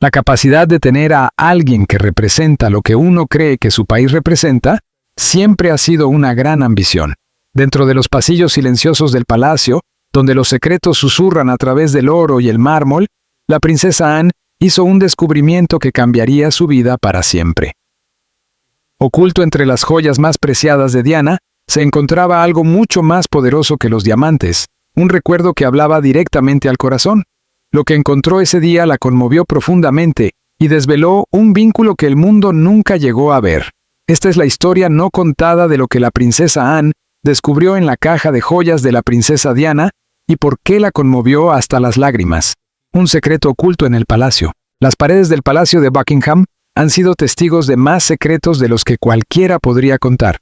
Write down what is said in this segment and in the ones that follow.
La capacidad de tener a alguien que representa lo que uno cree que su país representa siempre ha sido una gran ambición. Dentro de los pasillos silenciosos del palacio, donde los secretos susurran a través del oro y el mármol, la princesa Anne hizo un descubrimiento que cambiaría su vida para siempre. Oculto entre las joyas más preciadas de Diana, se encontraba algo mucho más poderoso que los diamantes, un recuerdo que hablaba directamente al corazón. Lo que encontró ese día la conmovió profundamente y desveló un vínculo que el mundo nunca llegó a ver. Esta es la historia no contada de lo que la princesa Anne descubrió en la caja de joyas de la princesa Diana y por qué la conmovió hasta las lágrimas. Un secreto oculto en el palacio. Las paredes del palacio de Buckingham han sido testigos de más secretos de los que cualquiera podría contar.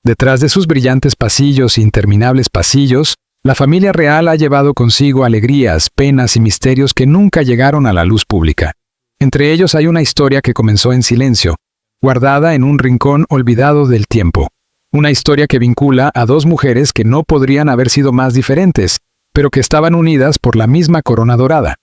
Detrás de sus brillantes pasillos e interminables pasillos, la familia real ha llevado consigo alegrías, penas y misterios que nunca llegaron a la luz pública. Entre ellos hay una historia que comenzó en silencio, guardada en un rincón olvidado del tiempo. Una historia que vincula a dos mujeres que no podrían haber sido más diferentes, pero que estaban unidas por la misma corona dorada.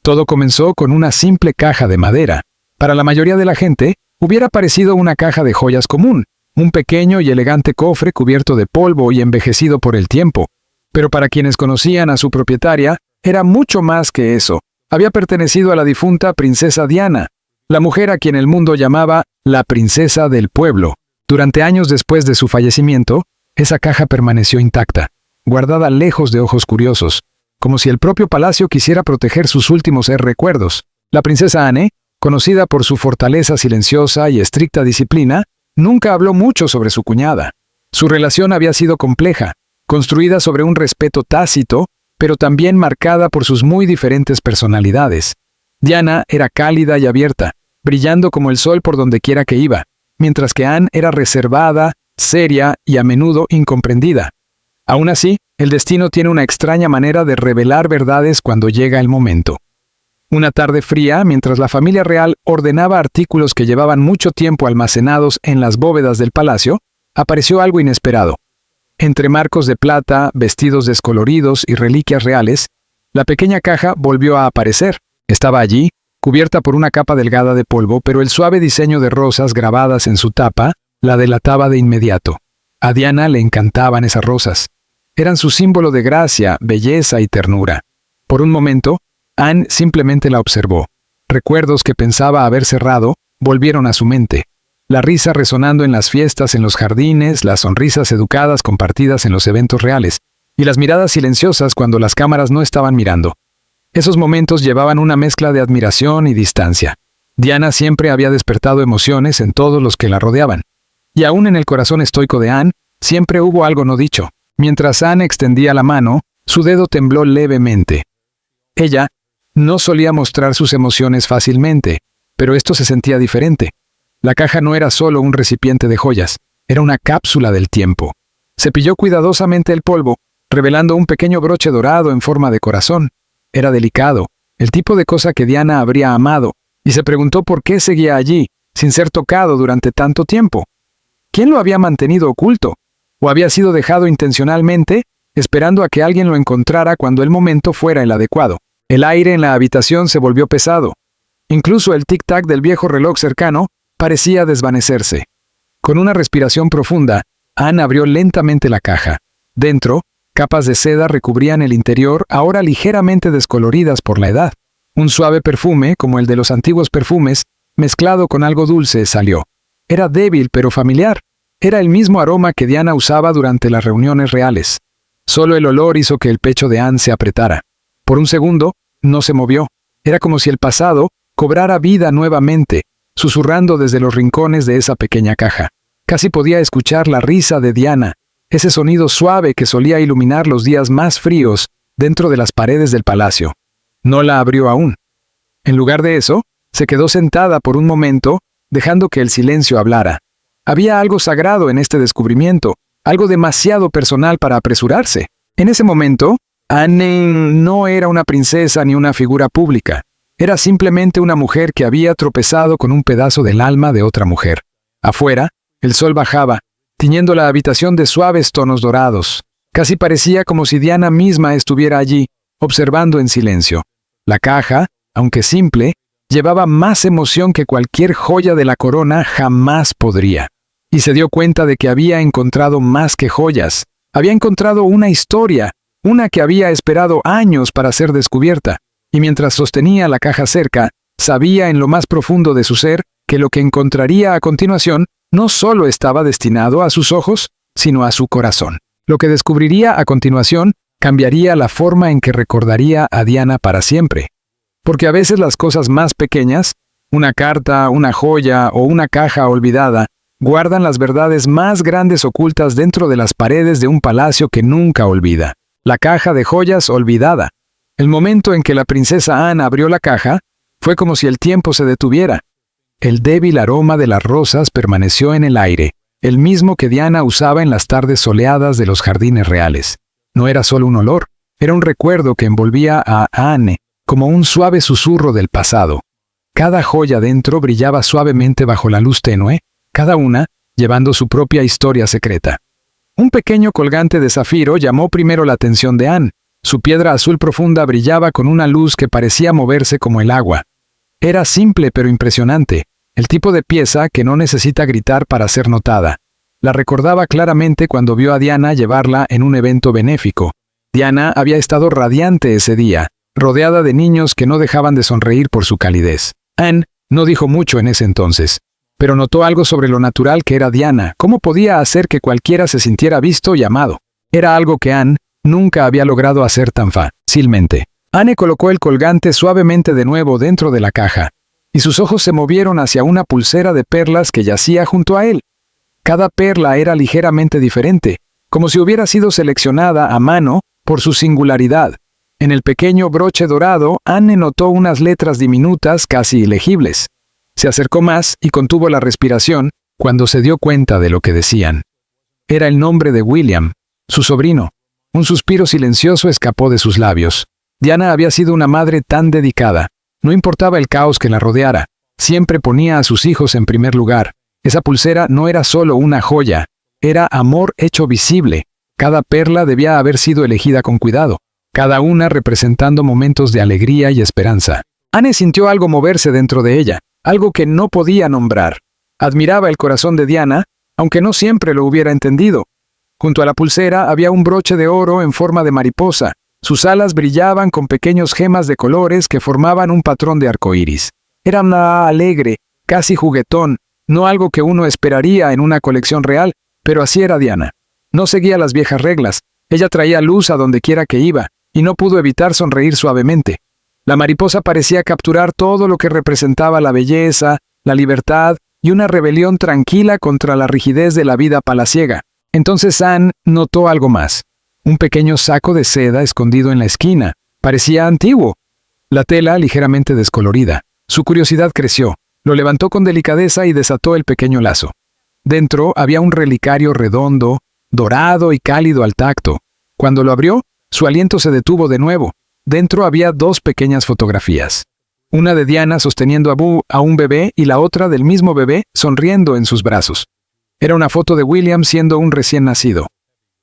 Todo comenzó con una simple caja de madera. Para la mayoría de la gente, hubiera parecido una caja de joyas común, un pequeño y elegante cofre cubierto de polvo y envejecido por el tiempo. Pero para quienes conocían a su propietaria, era mucho más que eso. Había pertenecido a la difunta princesa Diana, la mujer a quien el mundo llamaba la princesa del pueblo. Durante años después de su fallecimiento, esa caja permaneció intacta, guardada lejos de ojos curiosos, como si el propio palacio quisiera proteger sus últimos recuerdos. La princesa Anne, conocida por su fortaleza silenciosa y estricta disciplina, nunca habló mucho sobre su cuñada. Su relación había sido compleja, construida sobre un respeto tácito, pero también marcada por sus muy diferentes personalidades. Diana era cálida y abierta, brillando como el sol por donde quiera que iba, mientras que Anne era reservada, seria y a menudo incomprendida. Aún así, el destino tiene una extraña manera de revelar verdades cuando llega el momento. Una tarde fría, mientras la familia real ordenaba artículos que llevaban mucho tiempo almacenados en las bóvedas del palacio, apareció algo inesperado. Entre marcos de plata, vestidos descoloridos y reliquias reales, la pequeña caja volvió a aparecer. Estaba allí, cubierta por una capa delgada de polvo, pero el suave diseño de rosas grabadas en su tapa la delataba de inmediato. A Diana le encantaban esas rosas. Eran su símbolo de gracia, belleza y ternura. Por un momento, Anne simplemente la observó. Recuerdos que pensaba haber cerrado volvieron a su mente. La risa resonando en las fiestas en los jardines, las sonrisas educadas compartidas en los eventos reales, y las miradas silenciosas cuando las cámaras no estaban mirando. Esos momentos llevaban una mezcla de admiración y distancia. Diana siempre había despertado emociones en todos los que la rodeaban. Y aún en el corazón estoico de Anne, siempre hubo algo no dicho. Mientras Anne extendía la mano, su dedo tembló levemente. Ella no solía mostrar sus emociones fácilmente, pero esto se sentía diferente. La caja no era solo un recipiente de joyas, era una cápsula del tiempo. Cepilló cuidadosamente el polvo, revelando un pequeño broche dorado en forma de corazón. Era delicado, el tipo de cosa que Diana habría amado, y se preguntó por qué seguía allí, sin ser tocado durante tanto tiempo. ¿Quién lo había mantenido oculto? ¿O había sido dejado intencionalmente, esperando a que alguien lo encontrara cuando el momento fuera el adecuado? El aire en la habitación se volvió pesado. Incluso el tic-tac del viejo reloj cercano parecía desvanecerse. Con una respiración profunda, Anne abrió lentamente la caja. Dentro, capas de seda recubrían el interior, ahora ligeramente descoloridas por la edad. Un suave perfume, como el de los antiguos perfumes, mezclado con algo dulce, salió. Era débil pero familiar. Era el mismo aroma que Diana usaba durante las reuniones reales. Solo el olor hizo que el pecho de Anne se apretara. Por un segundo, no se movió. Era como si el pasado cobrara vida nuevamente, susurrando desde los rincones de esa pequeña caja. Casi podía escuchar la risa de Diana, ese sonido suave que solía iluminar los días más fríos dentro de las paredes del palacio. No la abrió aún. En lugar de eso, se quedó sentada por un momento, dejando que el silencio hablara. Había algo sagrado en este descubrimiento, algo demasiado personal para apresurarse. En ese momento, Anne no era una princesa ni una figura pública. Era simplemente una mujer que había tropezado con un pedazo del alma de otra mujer. Afuera, el sol bajaba, tiñendo la habitación de suaves tonos dorados. Casi parecía como si Diana misma estuviera allí, observando en silencio. La caja, aunque simple, llevaba más emoción que cualquier joya de la corona jamás podría. Y se dio cuenta de que había encontrado más que joyas. Había encontrado una historia, una que había esperado años para ser descubierta. Y mientras sostenía la caja cerca, sabía en lo más profundo de su ser que lo que encontraría a continuación no solo estaba destinado a sus ojos, sino a su corazón. Lo que descubriría a continuación cambiaría la forma en que recordaría a Diana para siempre. Porque a veces las cosas más pequeñas, una carta, una joya o una caja olvidada, guardan las verdades más grandes ocultas dentro de las paredes de un palacio que nunca olvida. La caja de joyas olvidada. El momento en que la princesa Anne abrió la caja, fue como si el tiempo se detuviera. El débil aroma de las rosas permaneció en el aire, el mismo que Diana usaba en las tardes soleadas de los jardines reales. No era solo un olor, era un recuerdo que envolvía a Anne como un suave susurro del pasado. Cada joya dentro brillaba suavemente bajo la luz tenue, cada una llevando su propia historia secreta. Un pequeño colgante de zafiro llamó primero la atención de Anne. Su piedra azul profunda brillaba con una luz que parecía moverse como el agua. Era simple pero impresionante, el tipo de pieza que no necesita gritar para ser notada. La recordaba claramente cuando vio a Diana llevarla en un evento benéfico. Diana había estado radiante ese día, rodeada de niños que no dejaban de sonreír por su calidez. Anne no dijo mucho en ese entonces, pero notó algo sobre lo natural que era Diana, cómo podía hacer que cualquiera se sintiera visto y amado. Era algo que Anne nunca había logrado hacer tan fácilmente. Anne colocó el colgante suavemente de nuevo dentro de la caja, y sus ojos se movieron hacia una pulsera de perlas que yacía junto a él. Cada perla era ligeramente diferente, como si hubiera sido seleccionada a mano por su singularidad. En el pequeño broche dorado, Anne notó unas letras diminutas casi ilegibles. Se acercó más y contuvo la respiración cuando se dio cuenta de lo que decían. Era el nombre de William, su sobrino. Un suspiro silencioso escapó de sus labios. Diana había sido una madre tan dedicada. No importaba el caos que la rodeara. Siempre ponía a sus hijos en primer lugar. Esa pulsera no era solo una joya. Era amor hecho visible. Cada perla debía haber sido elegida con cuidado, cada una representando momentos de alegría y esperanza. Anne sintió algo moverse dentro de ella, algo que no podía nombrar. Admiraba el corazón de Diana, aunque no siempre lo hubiera entendido. Junto a la pulsera había un broche de oro en forma de mariposa. Sus alas brillaban con pequeños gemas de colores que formaban un patrón de arcoíris. Era una alegre, casi juguetón, no algo que uno esperaría en una colección real, pero así era Diana. No seguía las viejas reglas. Ella traía luz a donde quiera que iba, y no pudo evitar sonreír suavemente. La mariposa parecía capturar todo lo que representaba la belleza, la libertad y una rebelión tranquila contra la rigidez de la vida palaciega. Entonces Anne notó algo más. Un pequeño saco de seda escondido en la esquina. Parecía antiguo. La tela ligeramente descolorida. Su curiosidad creció. Lo levantó con delicadeza y desató el pequeño lazo. Dentro había un relicario redondo, dorado y cálido al tacto. Cuando lo abrió, su aliento se detuvo de nuevo. Dentro había dos pequeñas fotografías. Una de Diana sosteniendo a un bebé y la otra del mismo bebé sonriendo en sus brazos. Era una foto de William siendo un recién nacido.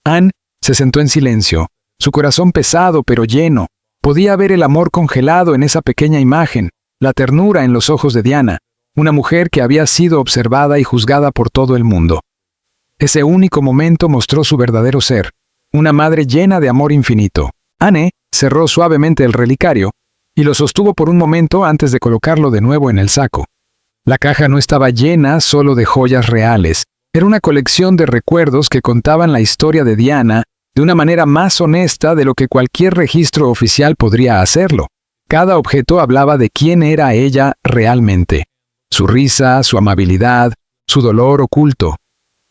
Anne se sentó en silencio, su corazón pesado pero lleno. Podía ver el amor congelado en esa pequeña imagen, la ternura en los ojos de Diana, una mujer que había sido observada y juzgada por todo el mundo. Ese único momento mostró su verdadero ser, una madre llena de amor infinito. Anne cerró suavemente el relicario y lo sostuvo por un momento antes de colocarlo de nuevo en el saco. La caja no estaba llena solo de joyas reales, era una colección de recuerdos que contaban la historia de Diana de una manera más honesta de lo que cualquier registro oficial podría hacerlo. Cada objeto hablaba de quién era ella realmente. Su risa, su amabilidad, su dolor oculto.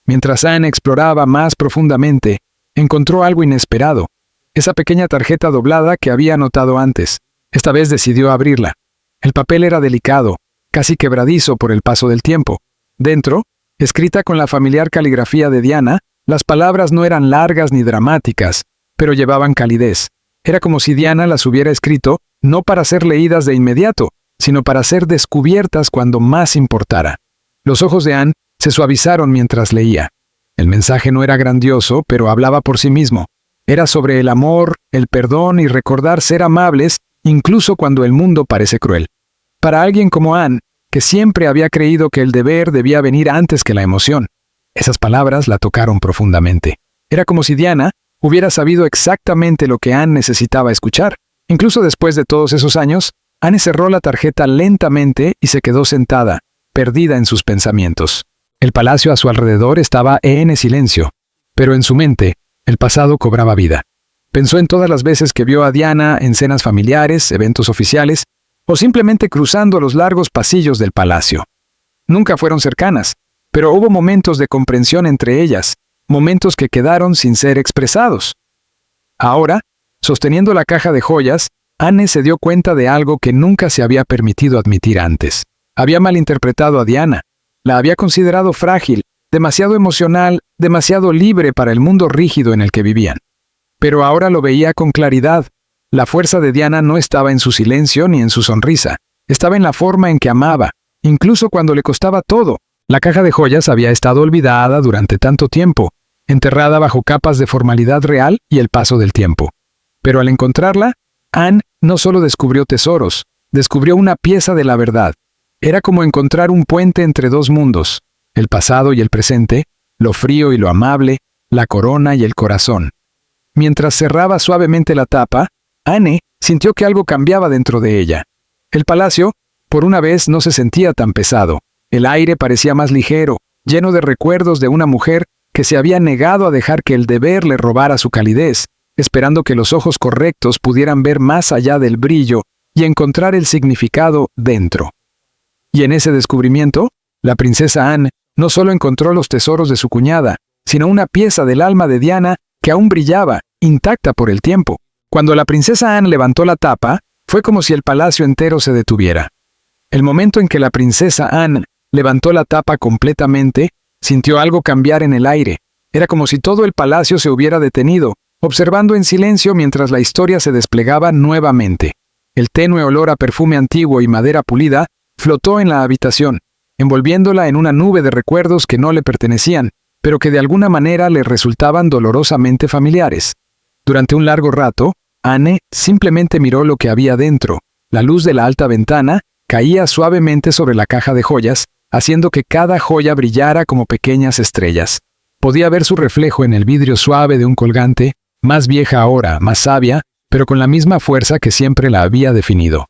Mientras Anne exploraba más profundamente, encontró algo inesperado. Esa pequeña tarjeta doblada que había anotado antes. Esta vez decidió abrirla. El papel era delicado, casi quebradizo por el paso del tiempo. Dentro, escrita con la familiar caligrafía de Diana, las palabras no eran largas ni dramáticas, pero llevaban calidez. Era como si Diana las hubiera escrito no para ser leídas de inmediato, sino para ser descubiertas cuando más importara. Los ojos de Anne se suavizaron mientras leía. El mensaje no era grandioso, pero hablaba por sí mismo. Era sobre el amor, el perdón y recordar ser amables, incluso cuando el mundo parece cruel. Para alguien como Anne, que siempre había creído que el deber debía venir antes que la emoción. Esas palabras la tocaron profundamente. Era como si Diana hubiera sabido exactamente lo que Anne necesitaba escuchar. Incluso después de todos esos años, Anne cerró la tarjeta lentamente y se quedó sentada, perdida en sus pensamientos. El palacio a su alrededor estaba en silencio, pero en su mente, el pasado cobraba vida. Pensó en todas las veces que vio a Diana en cenas familiares, eventos oficiales, o simplemente cruzando los largos pasillos del palacio. Nunca fueron cercanas, pero hubo momentos de comprensión entre ellas, momentos que quedaron sin ser expresados. Ahora, sosteniendo la caja de joyas, Anne se dio cuenta de algo que nunca se había permitido admitir antes. Había malinterpretado a Diana. La había considerado frágil, demasiado emocional, demasiado libre para el mundo rígido en el que vivían. Pero ahora lo veía con claridad. La fuerza de Diana no estaba en su silencio ni en su sonrisa. Estaba en la forma en que amaba, incluso cuando le costaba todo. La caja de joyas había estado olvidada durante tanto tiempo, enterrada bajo capas de formalidad real y el paso del tiempo. Pero al encontrarla, Anne no solo descubrió tesoros, descubrió una pieza de la verdad. Era como encontrar un puente entre dos mundos, el pasado y el presente, lo frío y lo amable, la corona y el corazón. Mientras cerraba suavemente la tapa, Anne sintió que algo cambiaba dentro de ella. El palacio, por una vez, no se sentía tan pesado. El aire parecía más ligero, lleno de recuerdos de una mujer que se había negado a dejar que el deber le robara su calidez, esperando que los ojos correctos pudieran ver más allá del brillo y encontrar el significado dentro. Y en ese descubrimiento, la princesa Anne no solo encontró los tesoros de su cuñada, sino una pieza del alma de Diana que aún brillaba, intacta por el tiempo. Cuando la princesa Anne levantó la tapa, fue como si el palacio entero se detuviera. El momento en que la princesa Anne levantó la tapa completamente, sintió algo cambiar en el aire. Era como si todo el palacio se hubiera detenido, observando en silencio mientras la historia se desplegaba nuevamente. El tenue olor a perfume antiguo y madera pulida flotó en la habitación, envolviéndola en una nube de recuerdos que no le pertenecían, pero que de alguna manera le resultaban dolorosamente familiares. Durante un largo rato, Anne simplemente miró lo que había dentro. La luz de la alta ventana caía suavemente sobre la caja de joyas, haciendo que cada joya brillara como pequeñas estrellas. Podía ver su reflejo en el vidrio suave de un colgante, más vieja ahora, más sabia, pero con la misma fuerza que siempre la había definido.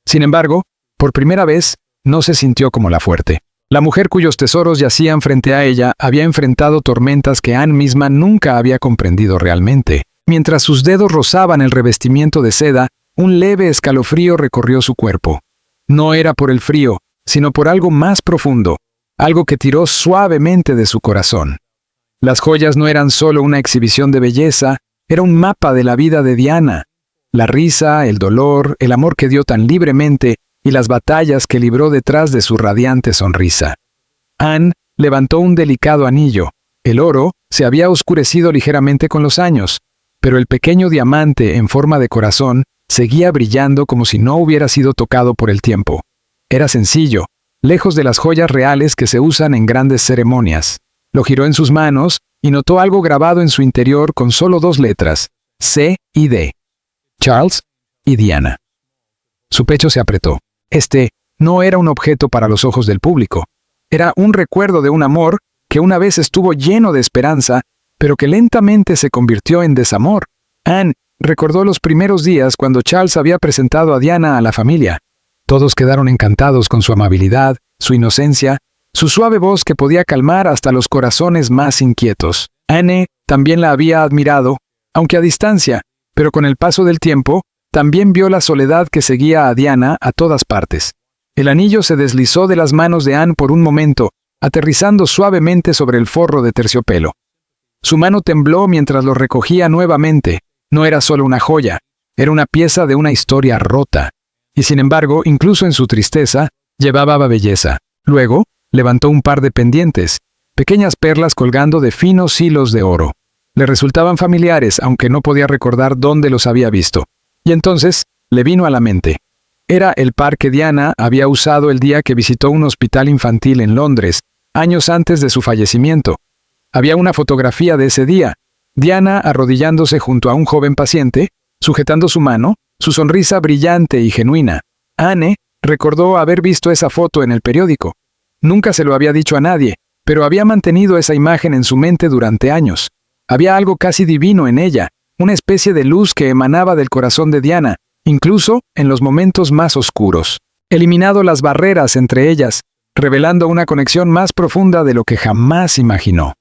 Sin embargo, por primera vez, no se sintió como la fuerte. La mujer cuyos tesoros yacían frente a ella había enfrentado tormentas que Anne misma nunca había comprendido realmente. Mientras sus dedos rozaban el revestimiento de seda, un leve escalofrío recorrió su cuerpo. No era por el frío, sino por algo más profundo, algo que tiró suavemente de su corazón. Las joyas no eran solo una exhibición de belleza, era un mapa de la vida de Diana. La risa, el dolor, el amor que dio tan libremente y las batallas que libró detrás de su radiante sonrisa. Anne levantó un delicado anillo. El oro se había oscurecido ligeramente con los años, pero el pequeño diamante en forma de corazón seguía brillando como si no hubiera sido tocado por el tiempo. Era sencillo, lejos de las joyas reales que se usan en grandes ceremonias. Lo giró en sus manos y notó algo grabado en su interior con solo 2 letras, C y D. Charles y Diana. Su pecho se apretó. Este no era un objeto para los ojos del público. Era un recuerdo de un amor que una vez estuvo lleno de esperanza, pero que lentamente se convirtió en desamor. Anne recordó los primeros días cuando Charles había presentado a Diana a la familia. Todos quedaron encantados con su amabilidad, su inocencia, su suave voz que podía calmar hasta los corazones más inquietos. Anne también la había admirado, aunque a distancia, pero con el paso del tiempo, también vio la soledad que seguía a Diana a todas partes. El anillo se deslizó de las manos de Anne por un momento, aterrizando suavemente sobre el forro de terciopelo. Su mano tembló mientras lo recogía nuevamente. No era solo una joya, era una pieza de una historia rota. Y sin embargo, incluso en su tristeza, llevaba belleza. Luego, levantó un par de pendientes, pequeñas perlas colgando de finos hilos de oro. Le resultaban familiares, aunque no podía recordar dónde los había visto. Y entonces, le vino a la mente. Era el par que Diana había usado el día que visitó un hospital infantil en Londres, años antes de su fallecimiento. Había una fotografía de ese día, Diana arrodillándose junto a un joven paciente, sujetando su mano, su sonrisa brillante y genuina. Anne recordó haber visto esa foto en el periódico. Nunca se lo había dicho a nadie, pero había mantenido esa imagen en su mente durante años. Había algo casi divino en ella, una especie de luz que emanaba del corazón de Diana, incluso en los momentos más oscuros. Eliminado las barreras entre ellas, revelando una conexión más profunda de lo que jamás imaginó.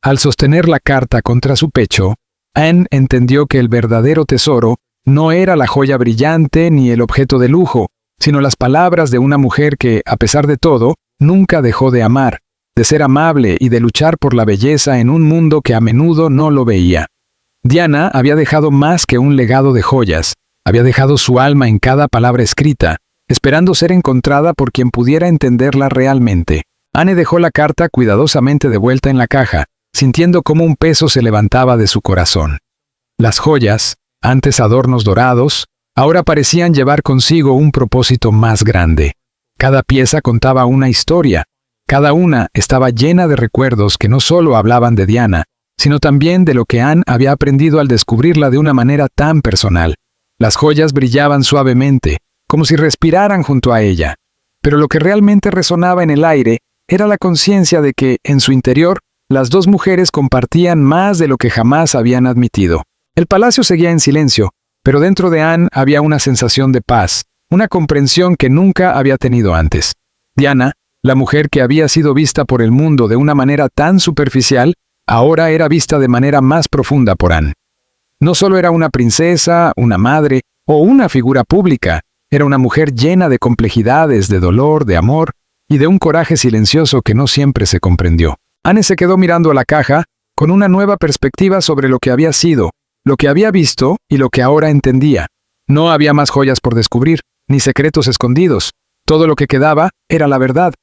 Al sostener la carta contra su pecho, Anne entendió que el verdadero tesoro no era la joya brillante ni el objeto de lujo, sino las palabras de una mujer que, a pesar de todo, nunca dejó de amar, de ser amable y de luchar por la belleza en un mundo que a menudo no lo veía. Diana había dejado más que un legado de joyas, había dejado su alma en cada palabra escrita, esperando ser encontrada por quien pudiera entenderla realmente. Anne dejó la carta cuidadosamente de vuelta en la caja, sintiendo cómo un peso se levantaba de su corazón. Las joyas, antes adornos dorados, ahora parecían llevar consigo un propósito más grande. Cada pieza contaba una historia. Cada una estaba llena de recuerdos que no solo hablaban de Diana, sino también de lo que Anne había aprendido al descubrirla de una manera tan personal. Las joyas brillaban suavemente, como si respiraran junto a ella. Pero lo que realmente resonaba en el aire era la conciencia de que, en su interior, las dos mujeres compartían más de lo que jamás habían admitido. El palacio seguía en silencio, pero dentro de Anne había una sensación de paz, una comprensión que nunca había tenido antes. Diana, la mujer que había sido vista por el mundo de una manera tan superficial, ahora era vista de manera más profunda por Anne. No solo era una princesa, una madre o una figura pública, era una mujer llena de complejidades, de dolor, de amor y de un coraje silencioso que no siempre se comprendió. Anne se quedó mirando a la caja con una nueva perspectiva sobre lo que había sido, lo que había visto y lo que ahora entendía. No había más joyas por descubrir, ni secretos escondidos. Todo lo que quedaba era la verdad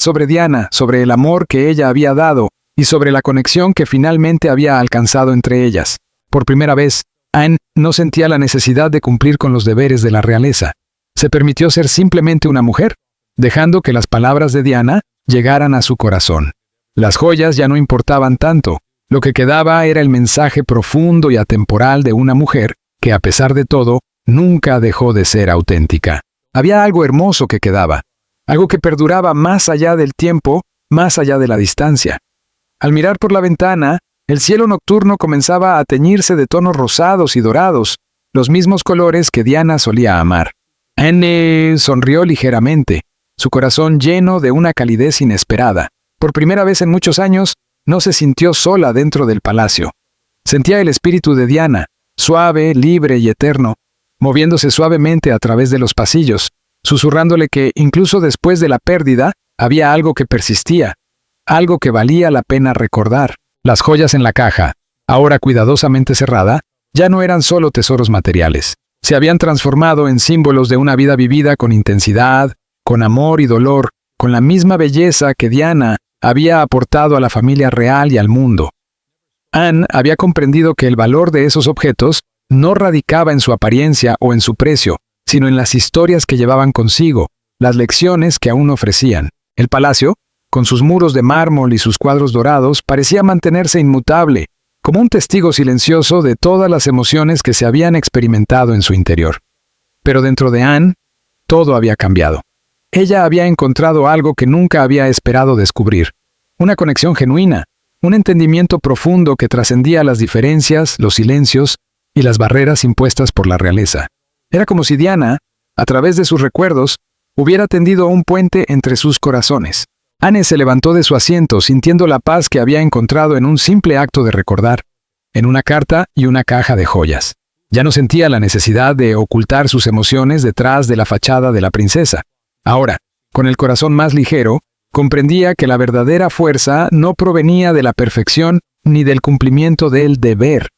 sobre Diana, sobre el amor que ella había dado y sobre la conexión que finalmente había alcanzado entre ellas. Por primera vez, Anne no sentía la necesidad de cumplir con los deberes de la realeza. Se permitió ser simplemente una mujer, dejando que las palabras de Diana llegaran a su corazón. Las joyas ya no importaban tanto. Lo que quedaba era el mensaje profundo y atemporal de una mujer que, a pesar de todo, nunca dejó de ser auténtica. Había algo hermoso que quedaba, algo que perduraba más allá del tiempo, más allá de la distancia. Al mirar por la ventana, el cielo nocturno comenzaba a teñirse de tonos rosados y dorados, los mismos colores que Diana solía amar. Anne sonrió ligeramente, su corazón lleno de una calidez inesperada. Por primera vez en muchos años, no se sintió sola dentro del palacio. Sentía el espíritu de Diana, suave, libre y eterno, moviéndose suavemente a través de los pasillos, susurrándole que, incluso después de la pérdida, había algo que persistía, algo que valía la pena recordar. Las joyas en la caja, ahora cuidadosamente cerrada, ya no eran solo tesoros materiales. Se habían transformado en símbolos de una vida vivida con intensidad, con amor y dolor, con la misma belleza que Diana había aportado a la familia real y al mundo. Anne había comprendido que el valor de esos objetos no radicaba en su apariencia o en su precio, sino en las historias que llevaban consigo, las lecciones que aún ofrecían. El palacio, con sus muros de mármol y sus cuadros dorados, parecía mantenerse inmutable, como un testigo silencioso de todas las emociones que se habían experimentado en su interior. Pero dentro de Anne, todo había cambiado. Ella había encontrado algo que nunca había esperado descubrir, una conexión genuina, un entendimiento profundo que trascendía las diferencias, los silencios y las barreras impuestas por la realeza. Era como si Diana, a través de sus recuerdos, hubiera tendido un puente entre sus corazones. Anne se levantó de su asiento sintiendo la paz que había encontrado en un simple acto de recordar, en una carta y una caja de joyas. Ya no sentía la necesidad de ocultar sus emociones detrás de la fachada de la princesa. Ahora, con el corazón más ligero, comprendía que la verdadera fuerza no provenía de la perfección ni del cumplimiento del deber,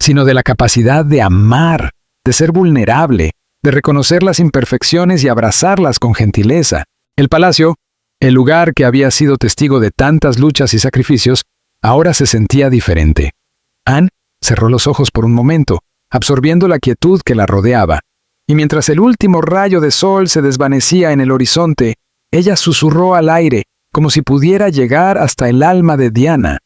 sino de la capacidad de amar, de ser vulnerable, de reconocer las imperfecciones y abrazarlas con gentileza. El palacio, el lugar que había sido testigo de tantas luchas y sacrificios, ahora se sentía diferente. Anne cerró los ojos por un momento, absorbiendo la quietud que la rodeaba, y mientras el último rayo de sol se desvanecía en el horizonte, ella susurró al aire, como si pudiera llegar hasta el alma de Diana.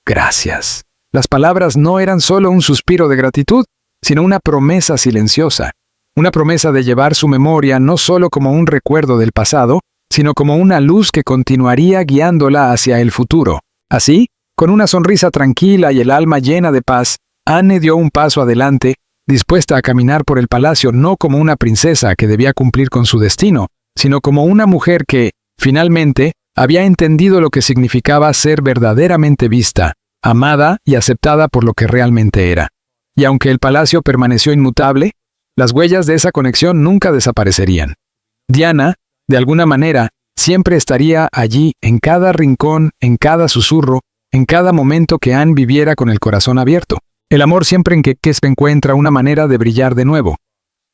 Gracias. Las palabras no eran solo un suspiro de gratitud, sino una promesa silenciosa. una promesa de llevar su memoria no solo como un recuerdo del pasado, sino como una luz que continuaría guiándola hacia el futuro. Así, con una sonrisa tranquila y el alma llena de paz, Anne dio un paso adelante, dispuesta a caminar por el palacio no como una princesa que debía cumplir con su destino, sino como una mujer que, finalmente, había entendido lo que significaba ser verdaderamente vista, amada y aceptada por lo que realmente era. Y aunque el palacio permaneció inmutable, las huellas de esa conexión nunca desaparecerían. Diana, de alguna manera, siempre estaría allí en cada rincón, en cada susurro, en cada momento que Anne viviera con el corazón abierto. El amor siempre en que se encuentra una manera de brillar de nuevo.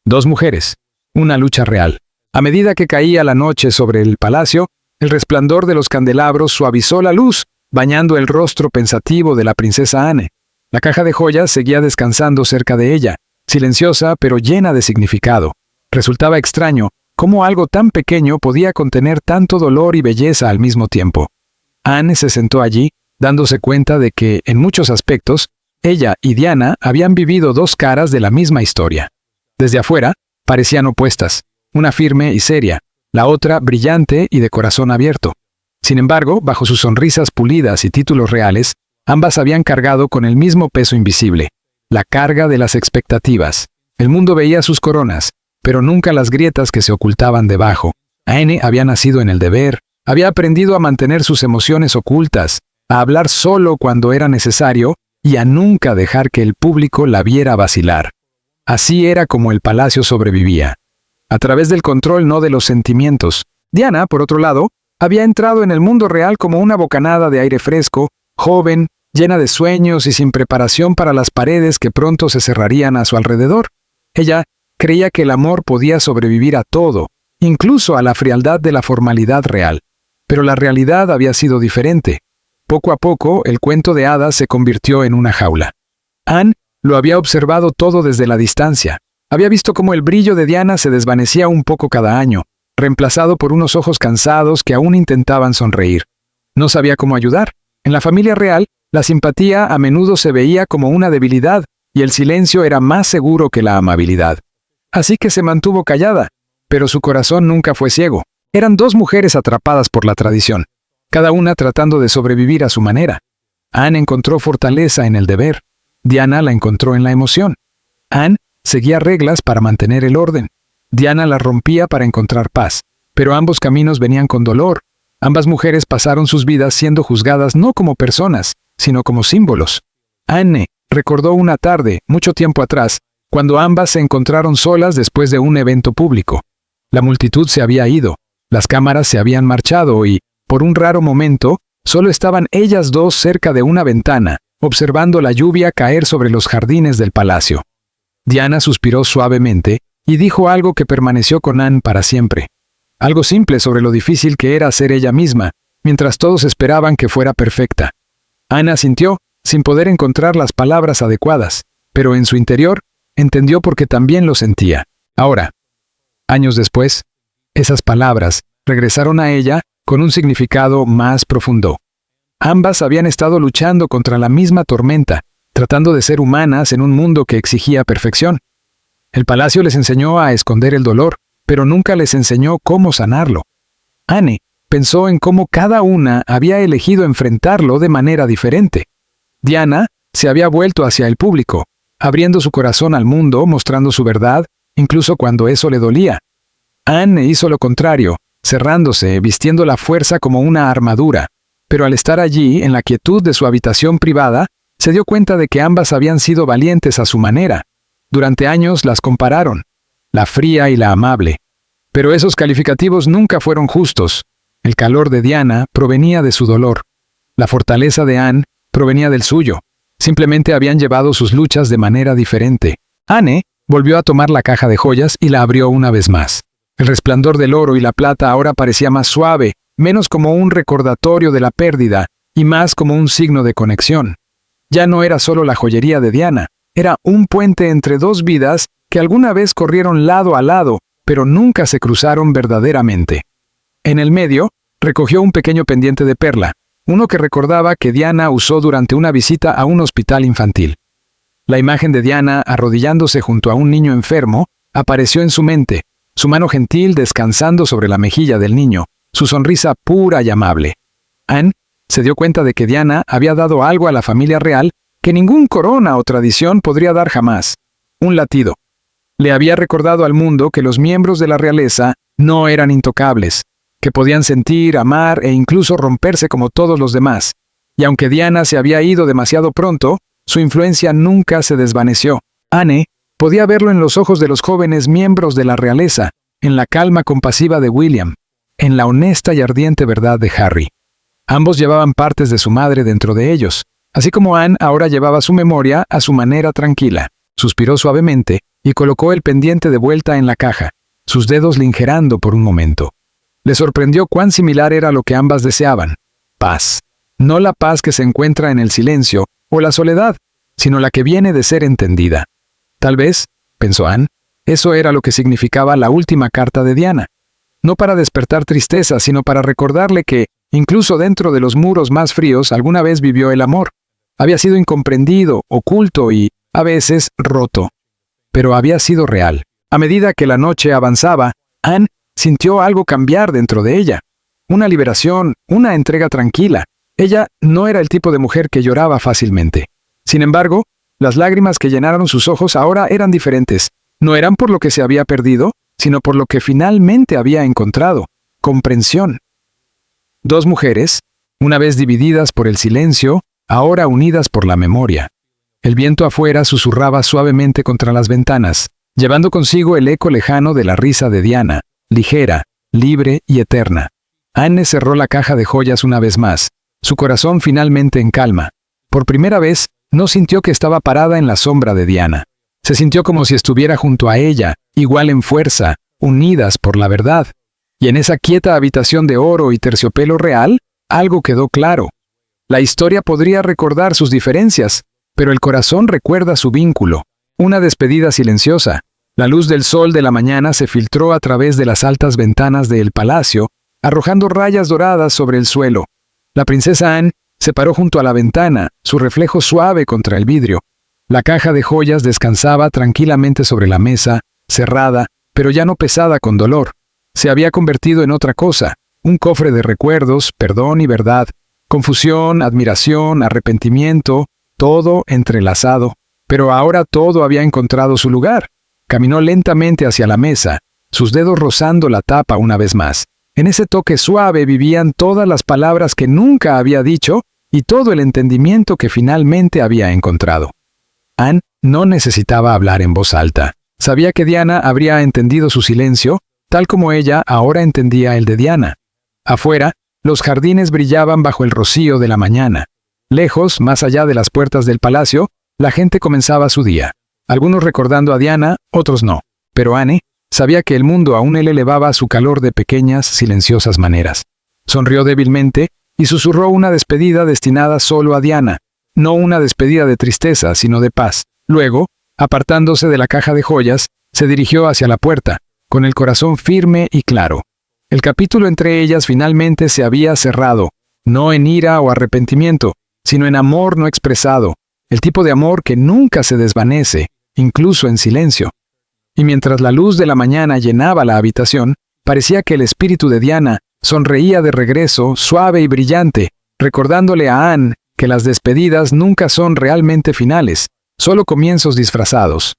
Dos mujeres, una lucha real. A medida que caía la noche sobre el palacio, el resplandor de los candelabros suavizó la luz, bañando el rostro pensativo de la princesa Anne. La caja de joyas seguía descansando cerca de ella, silenciosa pero llena de significado. Resultaba extraño cómo algo tan pequeño podía contener tanto dolor y belleza al mismo tiempo. Anne se sentó allí, dándose cuenta de que, en muchos aspectos, ella y Diana habían vivido dos caras de la misma historia. Desde afuera, parecían opuestas, una firme y seria, la otra brillante y de corazón abierto. Sin embargo, bajo sus sonrisas pulidas y títulos reales, ambas habían cargado con el mismo peso invisible, la carga de las expectativas. El mundo veía sus coronas, pero nunca las grietas que se ocultaban debajo. Anne había nacido en el deber, había aprendido a mantener sus emociones ocultas, a hablar solo cuando era necesario y a nunca dejar que el público la viera vacilar. Así era como el palacio sobrevivía, a través del control no de los sentimientos. Diana, por otro lado, había entrado en el mundo real como una bocanada de aire fresco, joven, llena de sueños y sin preparación para las paredes que pronto se cerrarían a su alrededor. Ella creía que el amor podía sobrevivir a todo, incluso a la frialdad de la formalidad real. Pero la realidad había sido diferente. Poco a poco, el cuento de hadas se convirtió en una jaula. Anne lo había observado todo desde la distancia. Había visto cómo el brillo de Diana se desvanecía un poco cada año, reemplazado por unos ojos cansados que aún intentaban sonreír. No sabía cómo ayudar. En la familia real, la simpatía a menudo se veía como una debilidad, y el silencio era más seguro que la amabilidad. Así que se mantuvo callada, pero su corazón nunca fue ciego. Eran dos mujeres atrapadas por la tradición, cada una tratando de sobrevivir a su manera. Anne encontró fortaleza en el deber. Diana la encontró en la emoción. Anne seguía reglas para mantener el orden. Diana las rompía para encontrar paz, pero ambos caminos venían con dolor. Ambas mujeres pasaron sus vidas siendo juzgadas no como personas, sino como símbolos. Anne recordó una tarde, mucho tiempo atrás, cuando ambas se encontraron solas después de un evento público. La multitud se había ido, las cámaras se habían marchado y, por un raro momento, solo estaban ellas dos cerca de una ventana, observando la lluvia caer sobre los jardines del palacio. Diana suspiró suavemente y dijo algo que permaneció con Anne para siempre. Algo simple sobre lo difícil que era ser ella misma, mientras todos esperaban que fuera perfecta. Anne asintió, sin poder encontrar las palabras adecuadas, pero en su interior, entendió porque también lo sentía. Ahora, años después, esas palabras regresaron a ella con un significado más profundo. Ambas habían estado luchando contra la misma tormenta, tratando de ser humanas en un mundo que exigía perfección. El palacio les enseñó a esconder el dolor, pero nunca les enseñó cómo sanarlo. Anne pensó en cómo cada una había elegido enfrentarlo de manera diferente. Diana se había vuelto hacia el público, abriendo su corazón al mundo, mostrando su verdad, incluso cuando eso le dolía. Anne hizo lo contrario, cerrándose, vistiendo la fuerza como una armadura, pero al estar allí, en la quietud de su habitación privada, se dio cuenta de que ambas habían sido valientes a su manera. Durante años las compararon, la fría y la amable. Pero esos calificativos nunca fueron justos. El calor de Diana provenía de su dolor. La fortaleza de Anne provenía del suyo. Simplemente habían llevado sus luchas de manera diferente. Anne volvió a tomar la caja de joyas y la abrió una vez más. El resplandor del oro y la plata ahora parecía más suave, menos como un recordatorio de la pérdida y más como un signo de conexión. Ya no era solo la joyería de Diana, era un puente entre dos vidas que alguna vez corrieron lado a lado, pero nunca se cruzaron verdaderamente. En el medio, recogió un pequeño pendiente de perla, uno que recordaba que Diana usó durante una visita a un hospital infantil. La imagen de Diana arrodillándose junto a un niño enfermo apareció en su mente, su mano gentil descansando sobre la mejilla del niño, su sonrisa pura y amable. Anne se dio cuenta de que Diana había dado algo a la familia real que ningún corona o tradición podría dar jamás: un latido. Le había recordado al mundo que los miembros de la realeza no eran intocables, que podían sentir, amar e incluso romperse como todos los demás. Y aunque Diana se había ido demasiado pronto, su influencia nunca se desvaneció. Anne podía verlo en los ojos de los jóvenes miembros de la realeza, en la calma compasiva de William, en la honesta y ardiente verdad de Harry. Ambos llevaban partes de su madre dentro de ellos, así como Anne ahora llevaba su memoria a su manera tranquila. Suspiró suavemente y colocó el pendiente de vuelta en la caja, sus dedos lingerando por un momento. Le sorprendió cuán similar era lo que ambas deseaban: paz. No la paz que se encuentra en el silencio o la soledad, sino la que viene de ser entendida. Tal vez, pensó Anne, eso era lo que significaba la última carta de Diana. No para despertar tristeza, sino para recordarle que, incluso dentro de los muros más fríos, alguna vez vivió el amor. Había sido incomprendido, oculto y, a veces, roto. Pero había sido real. A medida que la noche avanzaba, Anne sintió algo cambiar dentro de ella. Una liberación, una entrega tranquila. Ella no era el tipo de mujer que lloraba fácilmente. Sin embargo, las lágrimas que llenaron sus ojos ahora eran diferentes. No eran por lo que se había perdido, sino por lo que finalmente había encontrado: comprensión. Dos mujeres, una vez divididas por el silencio, ahora unidas por la memoria. El viento afuera susurraba suavemente contra las ventanas, llevando consigo el eco lejano de la risa de Diana, ligera, libre y eterna. Anne cerró la caja de joyas una vez más, su corazón finalmente en calma. Por primera vez, no sintió que estaba parada en la sombra de Diana. Se sintió como si estuviera junto a ella, igual en fuerza, unidas por la verdad. Y en esa quieta habitación de oro y terciopelo real, algo quedó claro. La historia podría recordar sus diferencias, pero el corazón recuerda su vínculo. Una despedida silenciosa. La luz del sol de la mañana se filtró a través de las altas ventanas del palacio, arrojando rayas doradas sobre el suelo. La princesa Anne se paró junto a la ventana, su reflejo suave contra el vidrio. La caja de joyas descansaba tranquilamente sobre la mesa, cerrada, pero ya no pesada con dolor. Se había convertido en otra cosa: un cofre de recuerdos, perdón y verdad, confusión, admiración, arrepentimiento, todo entrelazado. Pero ahora todo había encontrado su lugar. Caminó lentamente hacia la mesa, sus dedos rozando la tapa una vez más. En ese toque suave vivían todas las palabras que nunca había dicho y todo el entendimiento que finalmente había encontrado. Anne no necesitaba hablar en voz alta. Sabía que Diana habría entendido su silencio, tal como ella ahora entendía el de Diana. Afuera, los jardines brillaban bajo el rocío de la mañana. Lejos, más allá de las puertas del palacio, la gente comenzaba su día. Algunos recordando a Diana, otros no. Pero Anne sabía que el mundo aún le elevaba su calor de pequeñas, silenciosas maneras. Sonrió débilmente y susurró una despedida destinada solo a Diana. No una despedida de tristeza, sino de paz. Luego, apartándose de la caja de joyas, se dirigió hacia la puerta, con el corazón firme y claro. El capítulo entre ellas finalmente se había cerrado, no en ira o arrepentimiento, sino en amor no expresado, el tipo de amor que nunca se desvanece, incluso en silencio. Y mientras la luz de la mañana llenaba la habitación, parecía que el espíritu de Diana sonreía de regreso, suave y brillante, recordándole a Anne que las despedidas nunca son realmente finales, solo comienzos disfrazados.